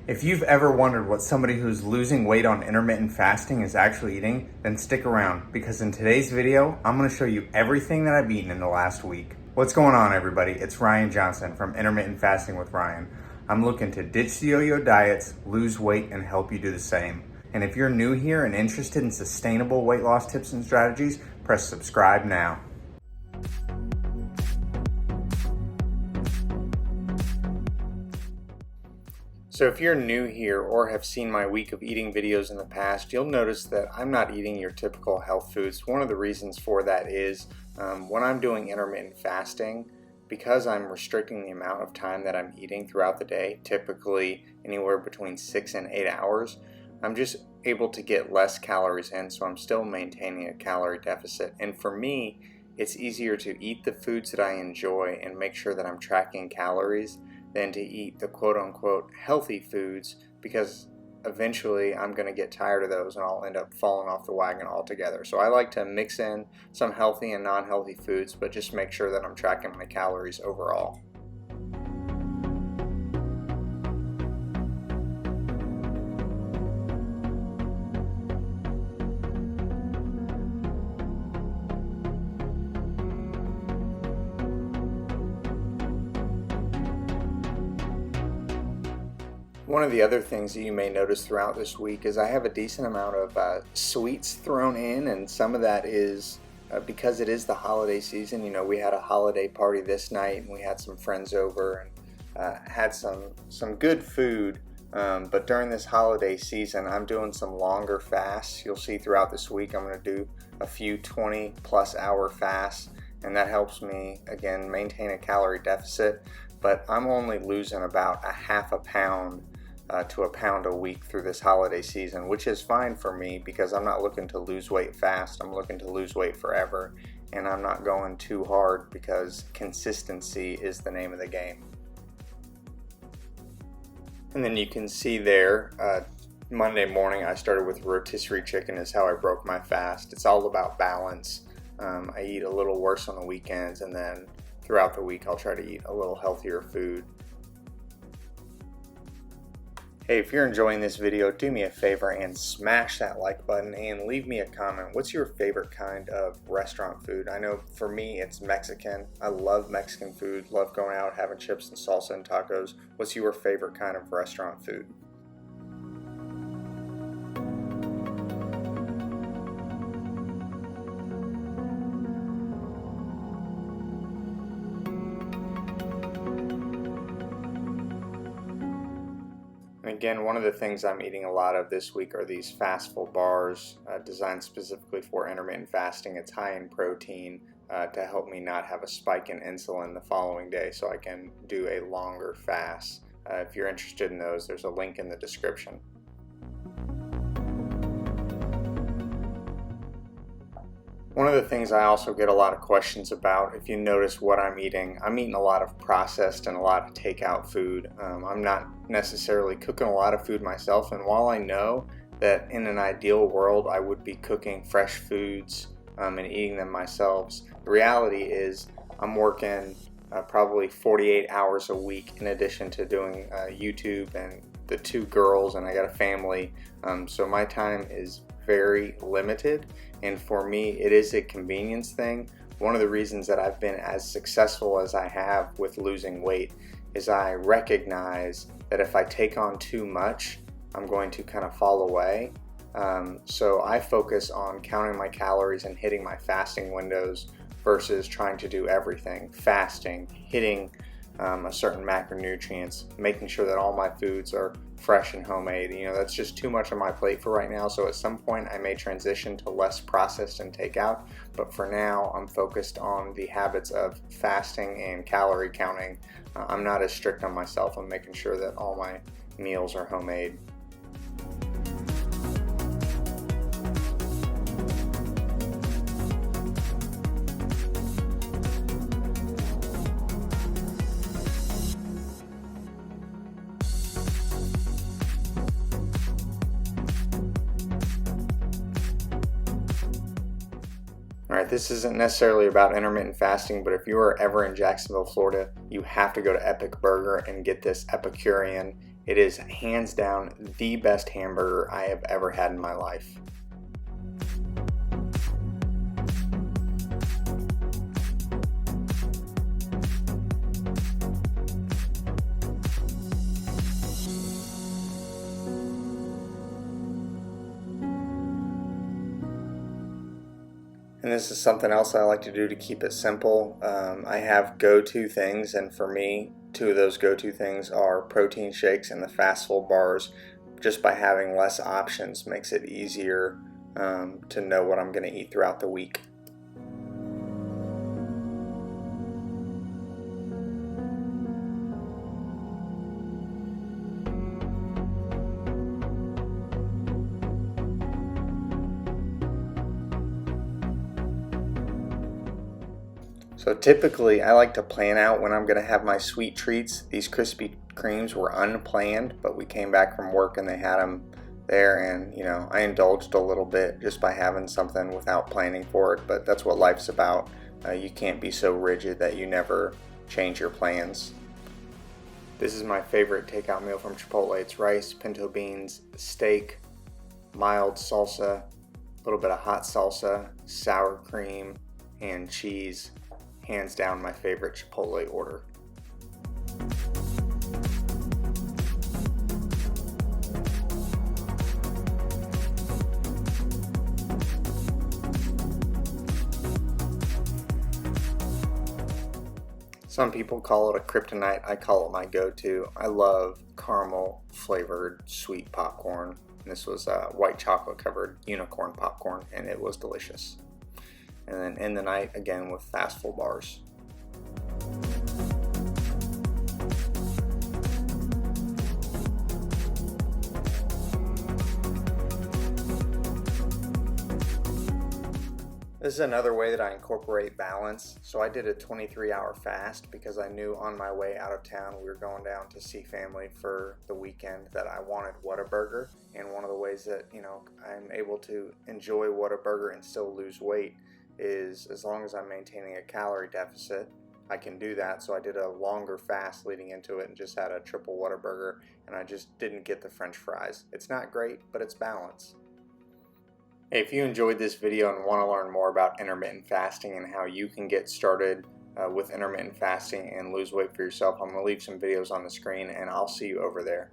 If you've ever wondered what somebody who's losing weight on intermittent fasting is actually eating, then stick around because in today's video, I'm going to show you everything that I've eaten in the last week. What's going on, everybody? It's Ryan Johnson from Intermittent Fasting with Ryan. I'm looking to ditch the yo-yo diets, lose weight, and help you do the same. And if you're new here and interested in sustainable weight loss tips and strategies, press subscribe now. So if you're new here or have seen my week of eating videos in the past, you'll notice that I'm not eating your typical health foods. One of the reasons for that is when I'm doing intermittent fasting, because I'm restricting the amount of time that I'm eating throughout the day, typically anywhere between 6 and 8 hours, I'm just able to get less calories in, so I'm still maintaining a calorie deficit. And for me, it's easier to eat the foods that I enjoy and make sure that I'm tracking calories than to eat the quote-unquote healthy foods, because eventually I'm going to get tired of those and I'll end up falling off the wagon altogether. So I like to mix in some healthy and non-healthy foods, but just make sure that I'm tracking my calories overall. One of the other things that you may notice throughout this week is I have a decent amount of sweets thrown in, and some of that is because it is the holiday season. You know, we had a holiday party this night and we had some friends over and had some good food, but during this holiday season I'm doing some longer fasts. You'll see throughout this week I'm going to do a few 20 plus hour fasts, and that helps me again maintain a calorie deficit, but I'm only losing about a half a pound to a pound a week through this holiday season, which is fine for me because I'm not looking to lose weight fast. I'm looking to lose weight forever, and I'm not going too hard because consistency is the name of the game. And then you can see there, Monday morning I started with rotisserie chicken is how I broke my fast. It's all about balance. I eat a little worse on the weekends, and then throughout the week I'll try to eat a little healthier food. Hey, if you're enjoying this video, do me a favor and smash that like button and leave me a comment. What's your favorite kind of restaurant food? I know for me it's Mexican. I love Mexican food, love going out, having chips and salsa and tacos. What's your favorite kind of restaurant food? Again, one of the things I'm eating a lot of this week are these fastful bars designed specifically for intermittent fasting. It's high in protein to help me not have a spike in insulin the following day so I can do a longer fast. If you're interested in those, there's a link in the description. One of the things I also get a lot of questions about, if you notice what I'm eating a lot of processed and a lot of takeout food. I'm not necessarily cooking a lot of food myself, and while I know that in an ideal world I would be cooking fresh foods and eating them myself, the reality is I'm working probably 48 hours a week in addition to doing YouTube and the 2 girls, and I got a family, so my time is very limited, and for me it is a convenience thing. One of the reasons that I've been as successful as I have with losing weight is I recognize that if I take on too much, I'm going to kind of fall away. So I focus on counting my calories and hitting my fasting windows versus trying to do everything. Fasting, hitting a certain macronutrients, making sure that all my foods are fresh and homemade. You know, that's just too much on my plate for right now, so at some point I may transition to less processed and takeout, but for now I'm focused on the habits of fasting and calorie counting. I'm not as strict on myself. I'm making sure that all my meals are homemade. Alright, this isn't necessarily about intermittent fasting, but if you are ever in Jacksonville, Florida, you have to go to Epic Burger and get this Epicurean It is hands down the best hamburger I have ever had in my life. And this is something else I like to do to keep it simple. I have go-to things, and for me, two of those go-to things are protein shakes and the Fastful bars. Just by having less options makes it easier to know what I'm going to eat throughout the week. So typically I like to plan out when I'm going to have my sweet treats. These Krispy Kremes were unplanned, but we came back from work and they had them there, and I indulged a little bit just by having something without planning for it, but that's what life's about. You can't be so rigid that you never change your plans. This is my favorite takeout meal from Chipotle. It's rice, pinto beans, steak, mild salsa, a little bit of hot salsa, sour cream, and cheese. Hands down my favorite Chipotle order. Some people call it a kryptonite. I call it my go-to. I love caramel flavored sweet popcorn. This was white chocolate covered unicorn popcorn, and it was delicious. And then end the night again with Fastful bars. This is another way that I incorporate balance. So I did a 23-hour fast because I knew on my way out of town we were going down to see family for the weekend that I wanted Whataburger. And one of the ways that I'm able to enjoy Whataburger and still lose weight is as long as I'm maintaining a calorie deficit, I can do that. So I did a longer fast leading into it and just had a triple Whataburger, and I just didn't get the French fries. It's not great, but it's balance. Hey, if you enjoyed this video and want to learn more about intermittent fasting and how you can get started with intermittent fasting and lose weight for yourself, I'm going to leave some videos on the screen, and I'll see you over there.